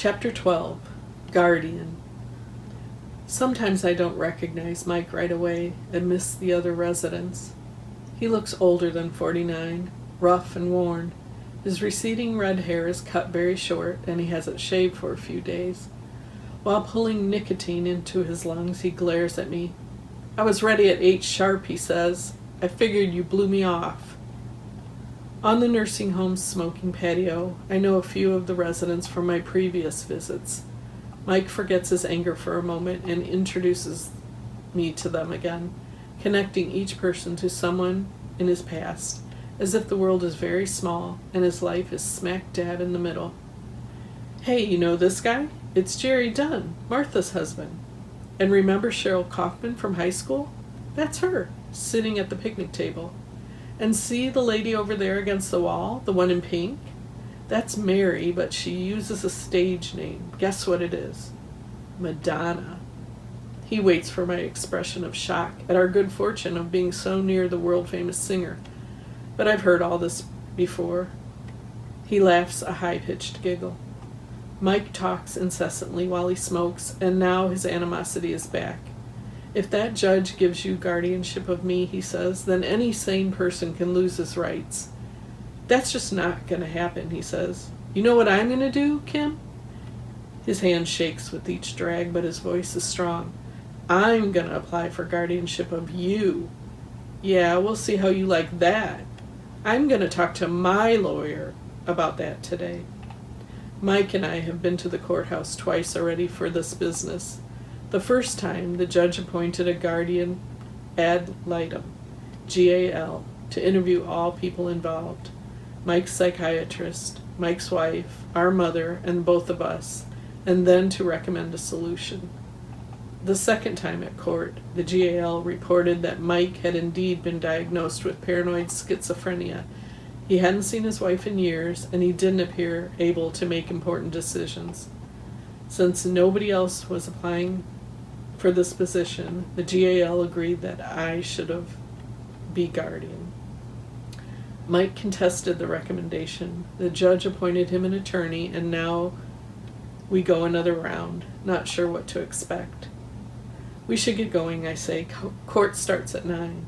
Chapter 12. Guardian. Sometimes I don't recognize Mike right away and miss the other residents. He looks older than 49, rough and worn. His receding red hair is cut very short, and he hasn't shaved for a few days. While pulling nicotine into his lungs, he glares at me. "I was ready at 8 sharp, he says. "I figured you blew me off." On the nursing home's smoking patio, I know a few of the residents from my previous visits. Mike forgets his anger for a moment and introduces me to them again, connecting each person to someone in his past, as if the world is very small and his life is smack dab in the middle. "Hey, you know this guy? It's Jerry Dunn, Martha's husband. And remember Cheryl Kaufman from high school? That's her, sitting at the picnic table. And see the lady over there against the wall, the one in pink? That's Mary, but she uses a stage name. Guess what it is? Madonna." He waits for my expression of shock at our good fortune of being so near the world-famous singer. But I've heard all this before. He laughs a high-pitched giggle. Mike talks incessantly while he smokes, and now his animosity is back. "If that judge gives you guardianship of me," he says, "then any sane person can lose his rights." "That's just not going to happen," he says. "You know what I'm going to do, Kim?" His hand shakes with each drag, but his voice is strong. "I'm going to apply for guardianship of you." "Yeah, we'll see how you like that. I'm going to talk to my lawyer about that today." Mike and I have been to the courthouse twice already for this business. The first time, the judge appointed a guardian ad litem, GAL, to interview all people involved. Mike's psychiatrist, Mike's wife, our mother, and both of us, and then to recommend a solution. The second time at court, the GAL reported that Mike had indeed been diagnosed with paranoid schizophrenia. He hadn't seen his wife in years, and he didn't appear able to make important decisions. Since nobody else was applying for this position, the GAL agreed that I should be guardian. Mike contested the recommendation. The judge appointed him an attorney, and now we go another round, not sure what to expect. "We should get going," I say. "Court starts at 9.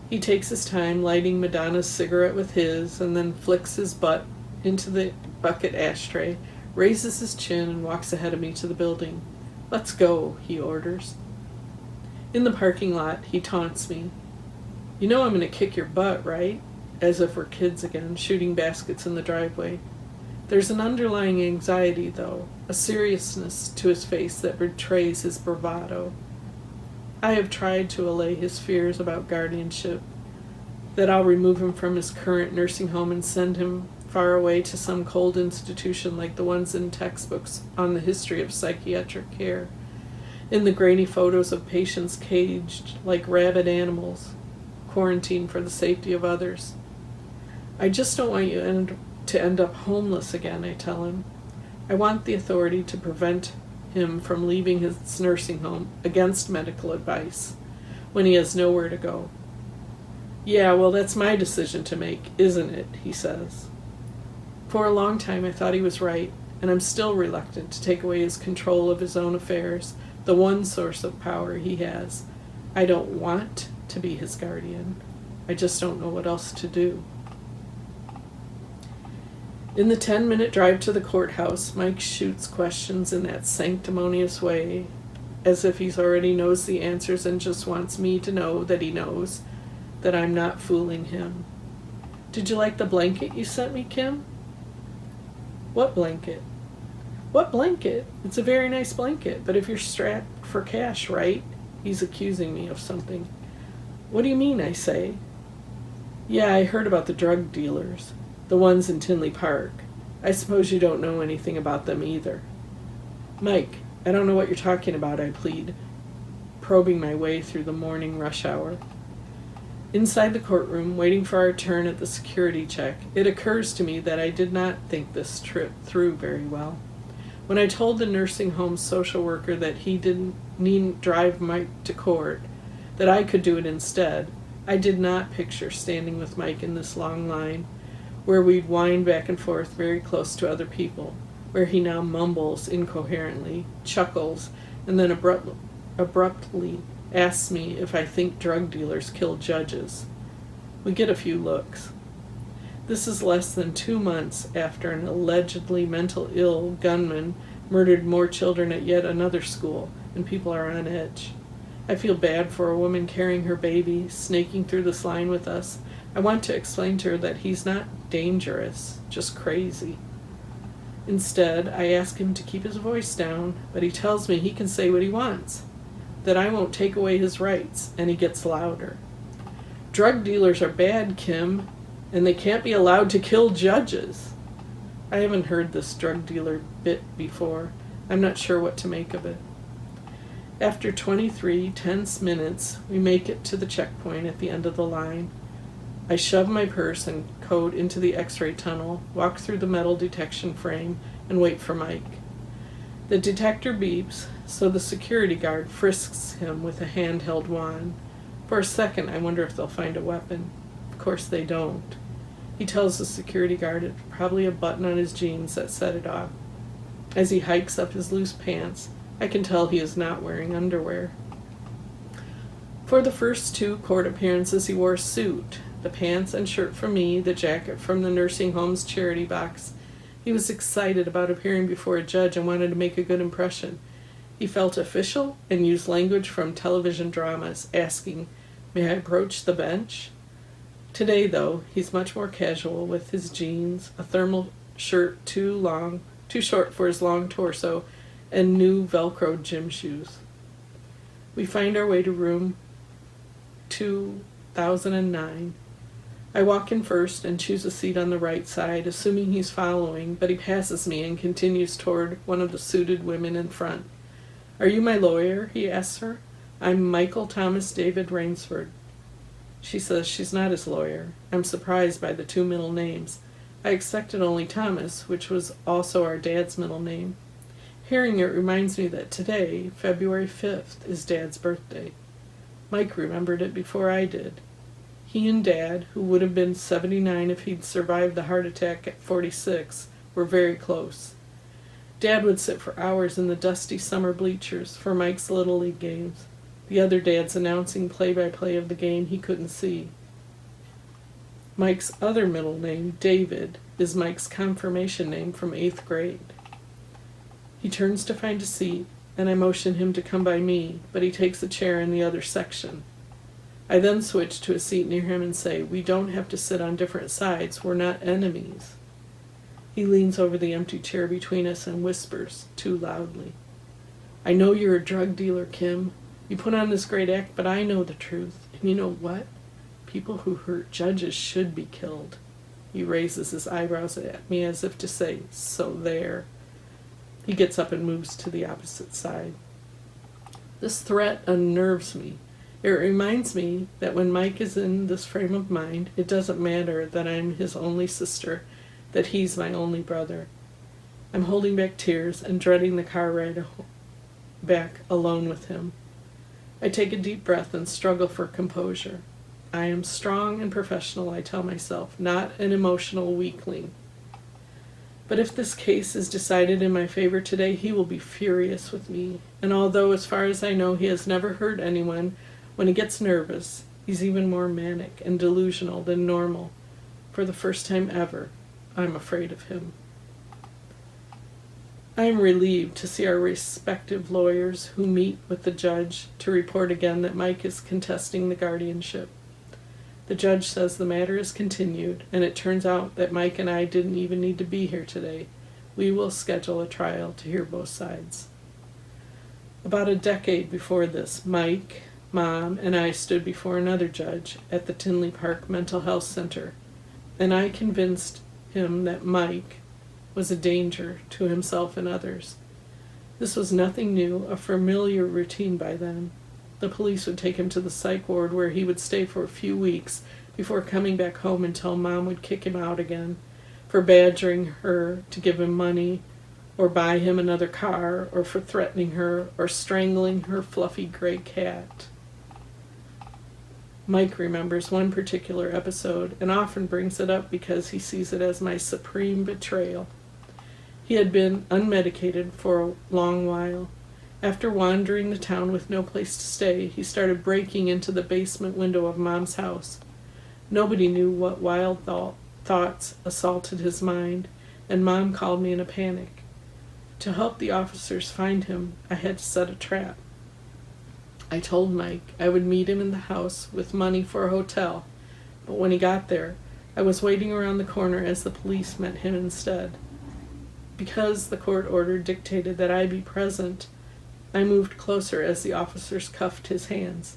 He takes his time lighting Madonna's cigarette with his, and then flicks his butt into the bucket ashtray, raises his chin, and walks ahead of me to the building. "Let's go," he orders. In the parking lot, he taunts me. "You know I'm going to kick your butt, right?" As if we're kids again, shooting baskets in the driveway. There's an underlying anxiety, though, a seriousness to his face that betrays his bravado. I have tried to allay his fears about guardianship, that I'll remove him from his current nursing home and send him far away to some cold institution like the ones in textbooks on the history of psychiatric care, in the grainy photos of patients caged like rabid animals, quarantined for the safety of others. "I just don't want you to end up homeless again," I tell him. "I want the authority to prevent him from leaving his nursing home against medical advice when he has nowhere to go." "Yeah, well, that's my decision to make, isn't it?" he says. For a long time I thought he was right, and I'm still reluctant to take away his control of his own affairs, the one source of power he has. I don't want to be his guardian. I just don't know what else to do. In the 10-minute drive to the courthouse, Mike shoots questions in that sanctimonious way, as if he already knows the answers and just wants me to know that he knows, that I'm not fooling him. "Did you like the blanket you sent me, Kim?" "What blanket?" "What blanket? It's a very nice blanket, but if you're strapped for cash, right?" He's accusing me of something. "What do you mean?" I say. "Yeah, I heard about the drug dealers. The ones in Tinley Park. I suppose you don't know anything about them either." "Mike, I don't know what you're talking about," I plead, probing my way through the morning rush hour. Inside the courtroom, waiting for our turn at the security check, it occurs to me that I did not think this trip through very well. When I told the nursing home social worker that he needn't drive Mike to court, that I could do it instead, I did not picture standing with Mike in this long line, where we'd wind back and forth very close to other people, where he now mumbles incoherently, chuckles, and then abruptly asks me if I think drug dealers kill judges. We get a few looks. This is less than 2 months after an allegedly mental ill gunman murdered more children at yet another school, and people are on edge. I feel bad for a woman carrying her baby, snaking through this line with us. I want to explain to her that he's not dangerous, just crazy. Instead, I ask him to keep his voice down, but he tells me he can say what he wants, that I won't take away his rights, and he gets louder. Drug dealers are bad, Kim, and they can't be allowed to kill judges. I haven't heard this drug dealer bit before. I'm not sure what to make of it. After 23 tense minutes, we make it to the checkpoint at the end of the line. I shove my purse and coat into the x-ray tunnel, walk through the metal detection frame, and wait for Mike. The detector beeps, so the security guard frisks him with a handheld wand. For a second, I wonder if they'll find a weapon. Of course they don't. He tells the security guard it's probably a button on his jeans that set it off. As he hikes up his loose pants, I can tell he is not wearing underwear. For the first 2 court appearances, he wore a suit, the pants and shirt from me, the jacket from the nursing home's charity box. He was excited about appearing before a judge and wanted to make a good impression. He felt official and used language from television dramas, asking, "May I approach the bench?" Today, though, he's much more casual with his jeans, a thermal shirt too short for his long torso, and new Velcro gym shoes. We find our way to room 2009. I walk in first and choose a seat on the right side, assuming he's following, but he passes me and continues toward one of the suited women in front. "Are you my lawyer?" he asks her. "I'm Michael Thomas David Rainsford." She says she's not his lawyer. I'm surprised by the 2 middle names. I expected only Thomas, which was also our dad's middle name. Hearing it reminds me that today, February 5th, is Dad's birthday. Mike remembered it before I did. He and Dad, who would have been 79 if he'd survived the heart attack at 46, were very close. Dad would sit for hours in the dusty summer bleachers for Mike's Little League games, the other dads announcing play-by-play of the game he couldn't see. Mike's other middle name, David, is Mike's confirmation name from 8th grade. He turns to find a seat, and I motion him to come by me, but he takes a chair in the other section. I then switch to a seat near him and say, "We don't have to sit on different sides. We're not enemies." He leans over the empty chair between us and whispers, too loudly, "I know you're a drug dealer, Kim. You put on this great act, but I know the truth. And you know what? People who hurt judges should be killed." He raises his eyebrows at me as if to say, "So there." He gets up and moves to the opposite side. This threat unnerves me. It reminds me that when Mike is in this frame of mind, it doesn't matter that I'm his only sister, that he's my only brother. I'm holding back tears and dreading the car ride back alone with him. I take a deep breath and struggle for composure. I am strong and professional, I tell myself, not an emotional weakling. But if this case is decided in my favor today, he will be furious with me. And although, as far as I know, he has never hurt anyone, when he gets nervous, he's even more manic and delusional than normal. For the first time ever, I'm afraid of him. I am relieved to see our respective lawyers who meet with the judge to report again that Mike is contesting the guardianship. The judge says the matter is continued, and it turns out that Mike and I didn't even need to be here today. We will schedule a trial to hear both sides. About a decade before this, Mike, Mom, and I stood before another judge at the Tinley Park Mental Health Center, and I convinced him that Mike was a danger to himself and others. This was nothing new, a familiar routine by then. The police would take him to the psych ward where he would stay for a few weeks before coming back home until Mom would kick him out again for badgering her to give him money or buy him another car, or for threatening her or strangling her fluffy gray cat. Mike remembers one particular episode and often brings it up because he sees it as my supreme betrayal. He had been unmedicated for a long while. After wandering the town with no place to stay, he started breaking into the basement window of Mom's house. Nobody knew what wild thoughts assaulted his mind, and Mom called me in a panic. To help the officers find him, I had to set a trap. I told Mike I would meet him in the house with money for a hotel, but when he got there, I was waiting around the corner as the police met him instead. Because the court order dictated that I be present, I moved closer as the officers cuffed his hands.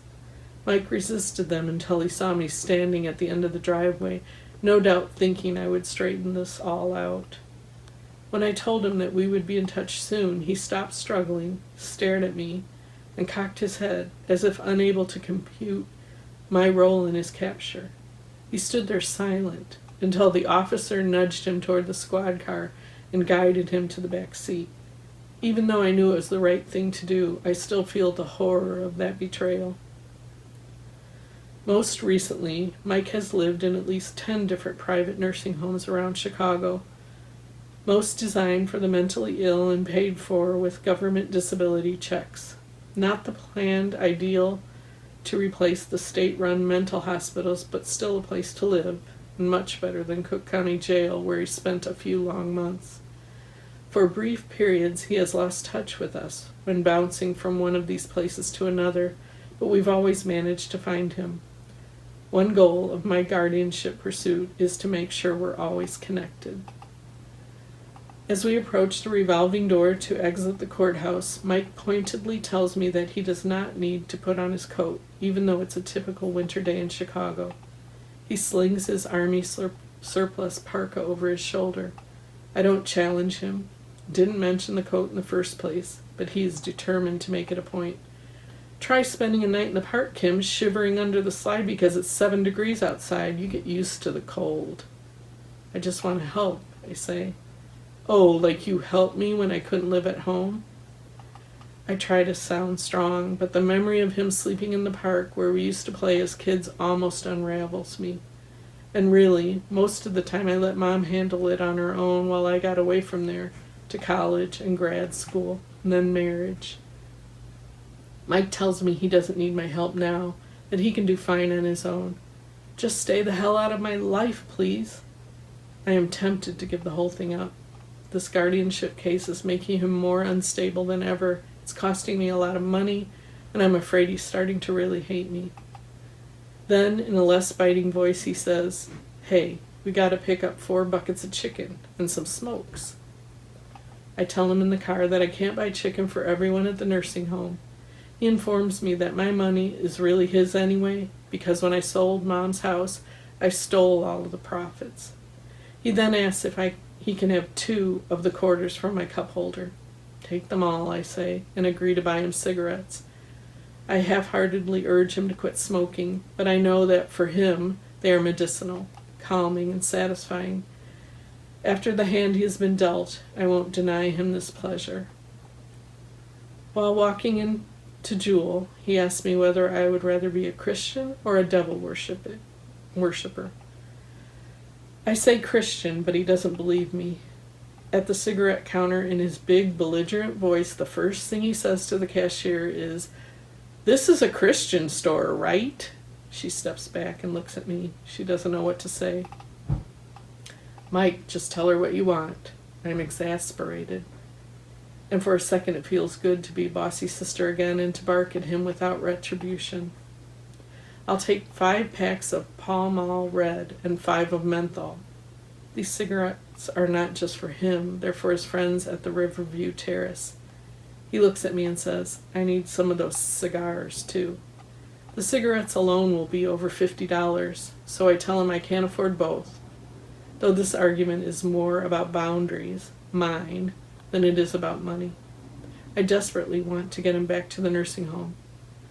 Mike resisted them until he saw me standing at the end of the driveway, no doubt thinking I would straighten this all out. When I told him that we would be in touch soon, he stopped struggling, stared at me, and cocked his head as if unable to compute my role in his capture. He stood there silent until the officer nudged him toward the squad car and guided him to the back seat. Even though I knew it was the right thing to do, I still feel the horror of that betrayal. Most recently, Mike has lived in at least 10 different private nursing homes around Chicago, most designed for the mentally ill and paid for with government disability checks. Not the planned ideal to replace the state-run mental hospitals, but still a place to live, and much better than Cook County Jail, where he spent a few long months. For brief periods, he has lost touch with us when bouncing from one of these places to another, but we've always managed to find him. One goal of my guardianship pursuit is to make sure we're always connected. As we approach the revolving door to exit the courthouse, Mike pointedly tells me that he does not need to put on his coat, even though it's a typical winter day in Chicago. He slings his army surplus parka over his shoulder. I don't challenge him. Didn't mention the coat in the first place, but he is determined to make it a point. Try spending a night in the park, Kim, shivering under the slide because it's 7 degrees outside. You get used to the cold. I just want to help, I say. Oh, like you helped me when I couldn't live at home? I try to sound strong, but the memory of him sleeping in the park where we used to play as kids almost unravels me. And really, most of the time I let Mom handle it on her own while I got away from there to college and grad school, and then marriage. Mike tells me he doesn't need my help now, that he can do fine on his own. Just stay the hell out of my life, please. I am tempted to give the whole thing up. This guardianship case is making him more unstable than ever. It's costing me a lot of money, and I'm afraid he's starting to really hate me. Then, in a less biting voice, he says, "Hey, we gotta pick up 4 buckets of chicken and some smokes." I tell him in the car that I can't buy chicken for everyone at the nursing home. He informs me that my money is really his anyway, because when I sold Mom's house, I stole all of the profits. He then asks if he can have 2 of the quarters from my cup holder. Take them all, I say, and agree to buy him cigarettes. I half-heartedly urge him to quit smoking, but I know that for him they are medicinal, calming, and satisfying. After the hand he has been dealt, I won't deny him this pleasure. While walking into Jewel, he asked me whether I would rather be a Christian or a devil worshiper. I say Christian, but he doesn't believe me. At the cigarette counter, in his big, belligerent voice, the first thing he says to the cashier is, "This is a Christian store, right?" She steps back and looks at me. She doesn't know what to say. "Mike, just tell her what you want." I'm exasperated. And for a second it feels good to be bossy sister again and to bark at him without retribution. I'll take 5 packs of Pall Mall Red and 5 of menthol. These cigarettes are not just for him, they're for his friends at the Riverview Terrace. He looks at me and says, "I need some of those cigars, too." The cigarettes alone will be over $50, so I tell him I can't afford both, though this argument is more about boundaries, mine, than it is about money. I desperately want to get him back to the nursing home.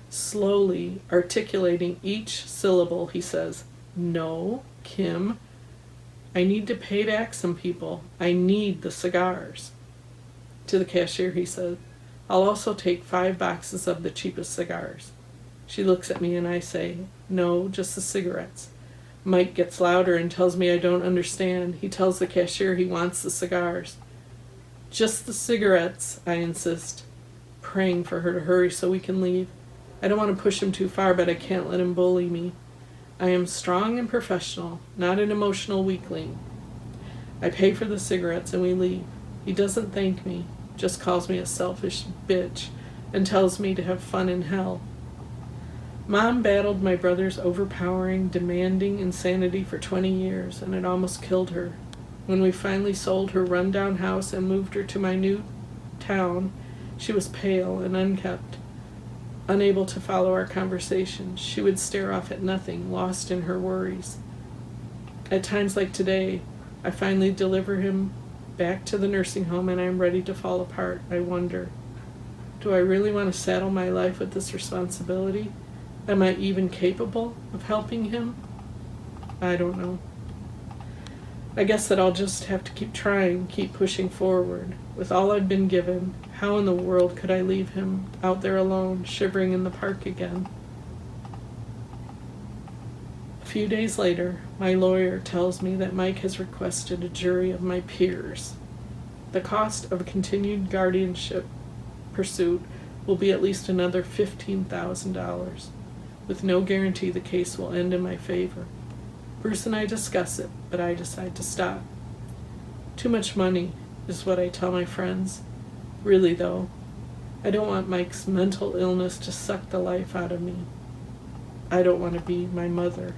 Slowly articulating each syllable, he says, "No, Kim, I need to pay back some people. I need the cigars." To the cashier, he said, "I'll also take 5 boxes of the cheapest cigars." She looks at me and I say, "No, just the cigarettes." Mike gets louder and tells me I don't understand. He tells the cashier he wants the cigars. Just the cigarettes, I insist, praying for her to hurry so we can leave. I don't want to push him too far, but I can't let him bully me. I am strong and professional, not an emotional weakling. I pay for the cigarettes and we leave. He doesn't thank me, just calls me a selfish bitch and tells me to have fun in hell. Mom battled my brother's overpowering, demanding insanity for 20 years, and it almost killed her. When we finally sold her rundown house and moved her to my new town, she was pale and unkempt, unable to follow our conversations. She would stare off at nothing, lost in her worries. At times like today, I finally deliver him back to the nursing home and I am ready to fall apart. I wonder, do I really want to saddle my life with this responsibility? Am I even capable of helping him? I don't know. I guess that I'll just have to keep trying, keep pushing forward. With all I've been given, how in the world could I leave him out there alone, shivering in the park again? A few days later, my lawyer tells me that Mike has requested a jury of my peers. The cost of a continued guardianship pursuit will be at least another $15,000, with no guarantee the case will end in my favor. Bruce and I discuss it, but I decide to stop. Too much money is what I tell my friends. Really though, I don't want Mike's mental illness to suck the life out of me. I don't want to be my mother.